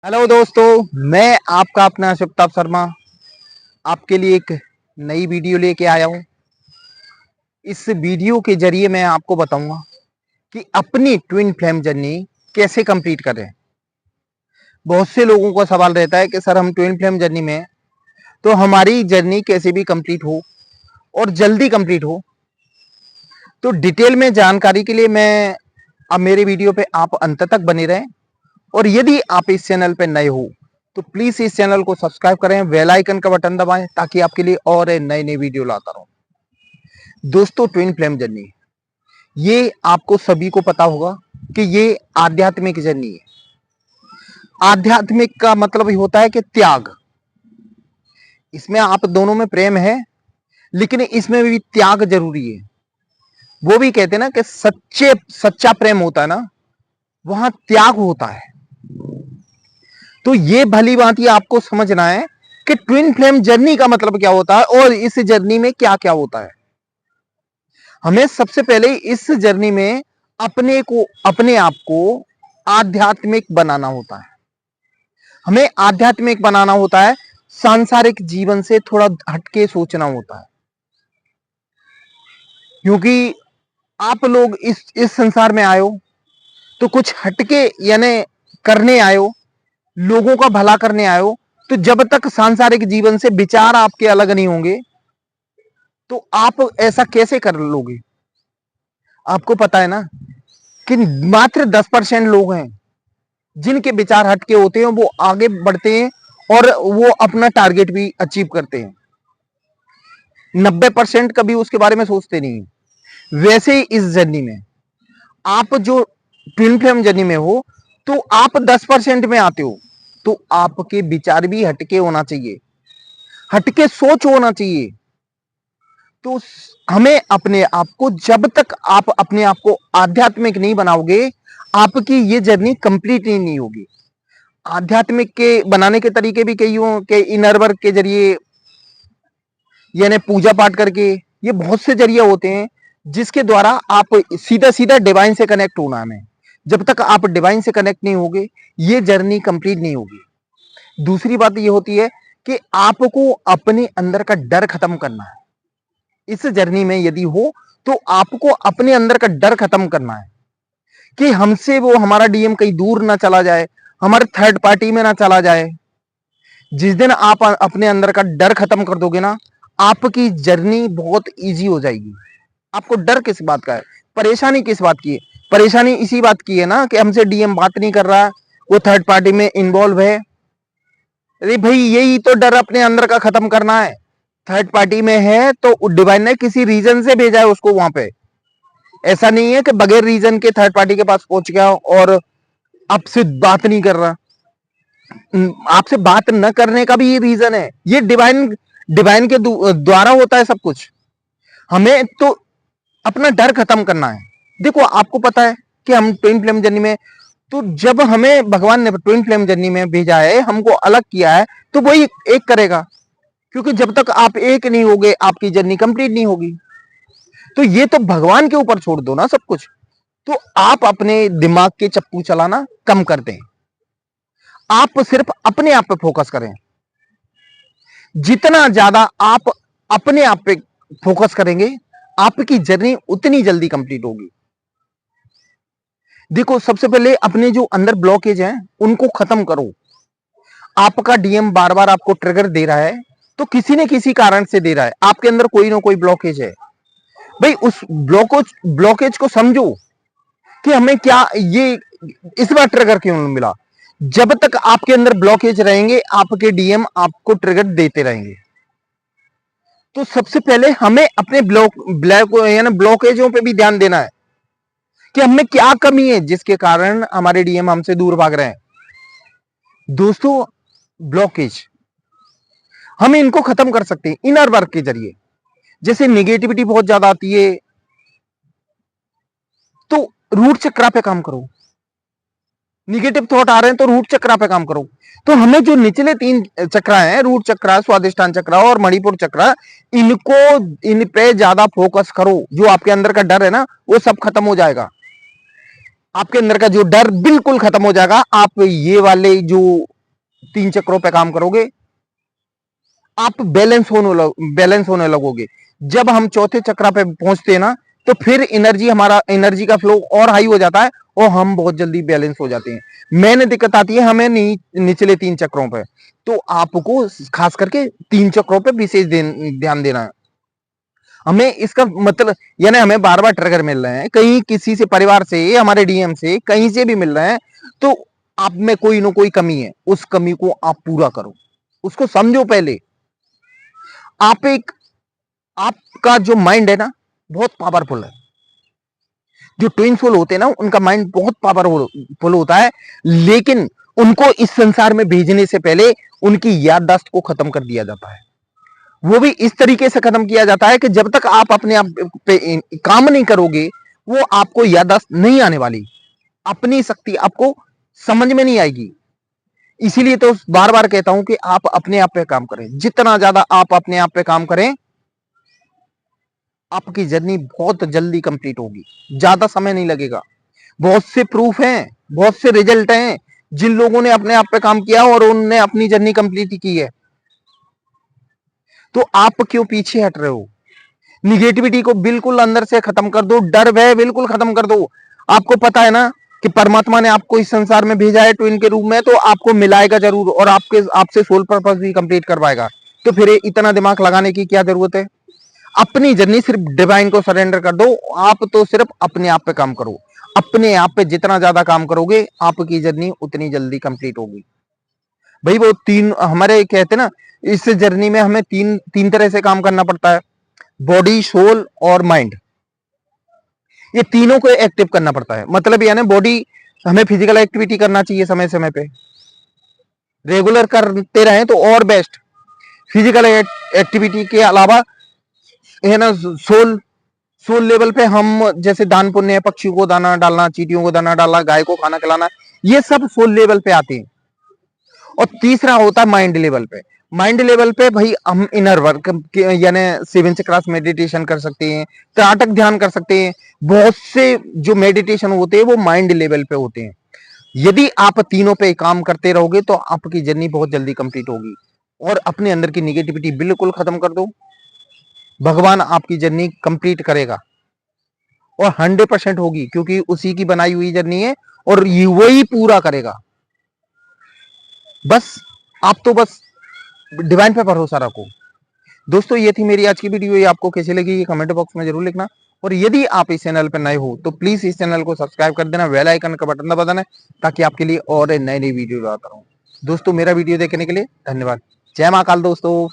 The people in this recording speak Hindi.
हेलो दोस्तों, मैं आपका अपना शिवताप शर्मा आपके लिए एक नई वीडियो लेके आया हूं। इस वीडियो के जरिए मैं आपको बताऊंगा कि अपनी ट्विन फ्लेम जर्नी कैसे कंप्लीट करें। बहुत से लोगों का सवाल रहता है कि सर हम ट्विन फ्लेम जर्नी में तो हमारी जर्नी कैसे भी कंप्लीट हो और जल्दी कंप्लीट हो। तो डिटेल में जानकारी के लिए मैं अब मेरे वीडियो पे आप अंत तक बने रहें। और यदि आप इस चैनल पे नए हो तो प्लीज इस चैनल को सब्सक्राइब करें, बेल आइकन का बटन दबाएं ताकि आपके लिए और नए नए वीडियो लाता रहूं। दोस्तों, ट्विन फ्लेम जर्नी ये आपको सभी को पता होगा कि ये आध्यात्मिक जर्नी है। आध्यात्मिक का मतलब ही होता है कि त्याग। इसमें आप दोनों में प्रेम है, लेकिन इसमें भी त्याग जरूरी है। वो भी कहते हैं ना कि सच्चा प्रेम होता है ना, वहां त्याग होता है। तो ये भली भांति आपको समझना है कि ट्विन फ्लेम जर्नी का मतलब क्या होता है और इस जर्नी में क्या क्या होता है। हमें सबसे पहले इस जर्नी में अपने आप को आध्यात्मिक बनाना होता है। हमें आध्यात्मिक बनाना होता है, सांसारिक जीवन से थोड़ा हटके सोचना होता है। क्योंकि आप लोग इस संसार में आयो तो कुछ हटके यानी करने आयो, लोगों का भला करने आयो। तो जब तक सांसारिक जीवन से विचार आपके अलग नहीं होंगे तो आप ऐसा कैसे कर लोगे। आपको पता है ना कि मात्र 10% लोग हैं जिनके विचार हटके होते हैं, वो आगे बढ़ते हैं और वो अपना टारगेट भी अचीव करते हैं। 90% कभी उसके बारे में सोचते नहीं है। वैसे ही इस जर्नी में आप जो ट्विन फ्लेम जर्नी में हो तो आप 10% में आते हो, तो आपके विचार भी हटके होना चाहिए, हटके सोच होना चाहिए। तो हमें अपने आप को, जब तक आप अपने आप को आध्यात्मिक नहीं बनाओगे, आपकी ये जर्नी कंप्लीट ही नहीं होगी। आध्यात्मिक के बनाने के तरीके भी कई हो कि इनर वर्क के जरिए, यानी पूजा पाठ करके, ये बहुत से जरिए होते हैं जिसके द्वारा आप सीधा सीधा डिवाइन से कनेक्ट होना है। जब तक आप डिवाइन से कनेक्ट नहीं होगे, ये जर्नी कंप्लीट नहीं होगी। दूसरी बात ये होती है कि आपको अपने अंदर का डर खत्म करना है। इस जर्नी में यदि हो तो आपको अपने अंदर का डर खत्म करना है कि हमसे वो हमारा डीएम कहीं दूर ना चला जाए, हमारे थर्ड पार्टी में ना चला जाए। जिस दिन आप अपने अंदर का डर खत्म कर दोगे ना, आपकी जर्नी बहुत इजी हो जाएगी। आपको डर किस बात का है, परेशानी किस बात की है? परेशानी इसी बात की है ना कि हमसे डीएम बात नहीं कर रहा है, वो थर्ड पार्टी में इन्वॉल्व है। अरे भाई, यही तो डर अपने अंदर का खत्म करना है। थर्ड पार्टी में है तो डिवाइन ने किसी रीजन से भेजा है उसको वहां पे। ऐसा नहीं है कि बगैर रीजन के थर्ड पार्टी के पास पहुंच गया और आपसे बात नहीं कर रहा। आपसे बात न करने का भी ये रीजन है। ये डिवाइन डिवाइन के द्वारा होता है सब कुछ। हमें तो अपना डर खत्म करना है। देखो, आपको पता है कि हम ट्विन फ्लेम जर्नी में, तो जब हमें भगवान ने ट्विन फ्लेम जर्नी में भेजा है, हमको अलग किया है, तो वही एक करेगा। क्योंकि जब तक आप एक नहीं होगे, आपकी जर्नी कंप्लीट नहीं होगी। तो ये तो भगवान के ऊपर छोड़ दो ना सब कुछ। तो आप अपने दिमाग के चप्पू चलाना कम कर दें। आप सिर्फ अपने आप पे फोकस करें। जितना ज्यादा आप अपने आप पे फोकस करेंगे, आपकी जर्नी उतनी जल्दी कंप्लीट होगी। देखो, सबसे पहले अपने जो अंदर ब्लॉकेज हैं उनको खत्म करो। आपका डीएम बार बार आपको ट्रिगर दे रहा है तो किसी न किसी कारण से दे रहा है। आपके अंदर कोई ना कोई ब्लॉकेज है। भाई, उस ब्लॉकेज को समझो कि हमें क्या ये इस बार ट्रिगर क्यों मिला। जब तक आपके अंदर ब्लॉकेज रहेंगे, आपके डीएम आपको ट्रिगर देते रहेंगे। तो सबसे पहले हमें अपने ब्लॉकेजों पे भी ध्यान देना है कि हमें क्या कमी है जिसके कारण हमारे डीएम हमसे दूर भाग रहे हैं। दोस्तों, ब्लॉकेज हम इनको खत्म कर सकते हैं इनर वर्क के जरिए। जैसे निगेटिविटी बहुत ज्यादा आती है तो रूट चक्रा पे काम करो। निगेटिव थॉट आ रहे हैं तो रूट चक्रा पे काम करो। तो हमें जो निचले 3 चक्रा हैं, रूट चक्रा, स्वादिष्टान चक्रा और मणिपुर चक्रा, इन पे ज्यादा फोकस करो। जो आपके अंदर का डर है ना, वो सब खत्म हो जाएगा। आपके अंदर का जो डर बिल्कुल खत्म हो जाएगा। आप ये वाले जो 3 चक्रों पे काम करोगे, आप बैलेंस होने लगोगे। जब हम चौथे चक्र पे पहुंचते हैं ना, तो फिर एनर्जी का फ्लो और हाई हो जाता है और हम बहुत जल्दी बैलेंस हो जाते हैं। मैंने दिक्कत आती है हमें निचले 3 चक्रों पे। तो आपको खास करके 3 चक्रों पे विशेष ध्यान देना है। हमें इसका मतलब यानी हमें बार बार ट्रिगर मिल रहे हैं, कहीं किसी से, परिवार से, हमारे डीएम से, कहीं से भी मिल रहे हैं, तो आप में कोई ना कोई कमी है, उस कमी को आप पूरा करो, उसको समझो पहले। आप एक आपका जो माइंड है ना, बहुत पावरफुल है। जो ट्विन सोल होते हैं ना, उनका माइंड बहुत पावरफुल होता है, लेकिन उनको इस संसार में भेजने से पहले उनकी याददाश्त को खत्म कर दिया जाता है। वो भी इस तरीके से खत्म किया जाता है कि जब तक आप अपने आप पे काम नहीं करोगे, वो आपको याददाश्त नहीं आने वाली, अपनी शक्ति आपको समझ में नहीं आएगी। इसीलिए तो बार बार कहता हूं कि आप अपने आप पे काम करें। जितना ज्यादा आप अपने आप पे काम करें, आपकी जर्नी बहुत जल्दी कंप्लीट होगी, ज्यादा समय नहीं लगेगा। बहुत से प्रूफ हैं, बहुत से रिजल्ट हैं, जिन लोगों ने अपने आप पे काम किया और उनने अपनी जर्नी कंप्लीट की है। तो आप क्यों पीछे हट रहे हो? निगेटिविटी को बिल्कुल अंदर से खत्म कर दो, डर भय बिल्कुल खत्म कर दो। आपको पता है ना कि परमात्मा ने आपको इस संसार में भेजा है ट्विन के रूप में, तो आपको मिलाएगा जरूर और आपसे सोल पर्पस भी कंप्लीट करवाएगा। तो फिर इतना दिमाग लगाने की क्या जरूरत है? अपनी जर्नी सिर्फ डिवाइन को सरेंडर कर दो। आप तो सिर्फ अपने आप पे काम करो। अपने आप पे जितना ज्यादा काम करोगे, आपकी जर्नी उतनी जल्दी कंप्लीट होगी। भाई वो तीन हमारे कहते हैं ना, इस जर्नी में हमें तीन तीन तरह से काम करना पड़ता है, बॉडी, सोल और माइंड। ये तीनों को एक्टिव करना पड़ता है। मतलब यानी बॉडी, हमें फिजिकल एक्टिविटी करना चाहिए समय समय पे, रेगुलर करते रहें तो और बेस्ट। फिजिकल एक्टिविटी के अलावा है ना, सोल सोल लेवल पे हम जैसे दान पुण्य, पक्षियों को दाना डालना, चींटियों को दाना डालना, गाय को खाना खिलाना, ये सब सोल लेवल पे आते हैं। और तीसरा होता है माइंड लेवल पे। माइंड लेवल पे भाई हम इनर वर्क यानी 7 चक्रास मेडिटेशन कर सकते हैं, त्राटक ध्यान कर सकते हैं। बहुत से जो मेडिटेशन होते हैं वो माइंड लेवल पे होते हैं। यदि आप तीनों पे काम करते रहोगे तो आपकी जर्नी बहुत जल्दी कंप्लीट होगी। और अपने अंदर की निगेटिविटी बिल्कुल खत्म कर दो, भगवान आपकी जर्नी कंप्लीट करेगा और 100% होगी, क्योंकि उसी की बनाई हुई जर्नी है और वही पूरा करेगा। बस आप तो बस डिवाइन पे भरोसा रखो। दोस्तों, ये थी मेरी आज की वीडियो। ये आपको कैसी लगी ये कमेंट बॉक्स में जरूर लिखना। और यदि आप इस चैनल पर नए हो तो प्लीज इस चैनल को सब्सक्राइब कर देना, बेल आइकन का बटन दबा देना, ताकि आपके लिए और नई नई वीडियो लाता रहूं। दोस्तों, मेरा वीडियो देखने के लिए धन्यवाद। जय महाकाल दोस्तों।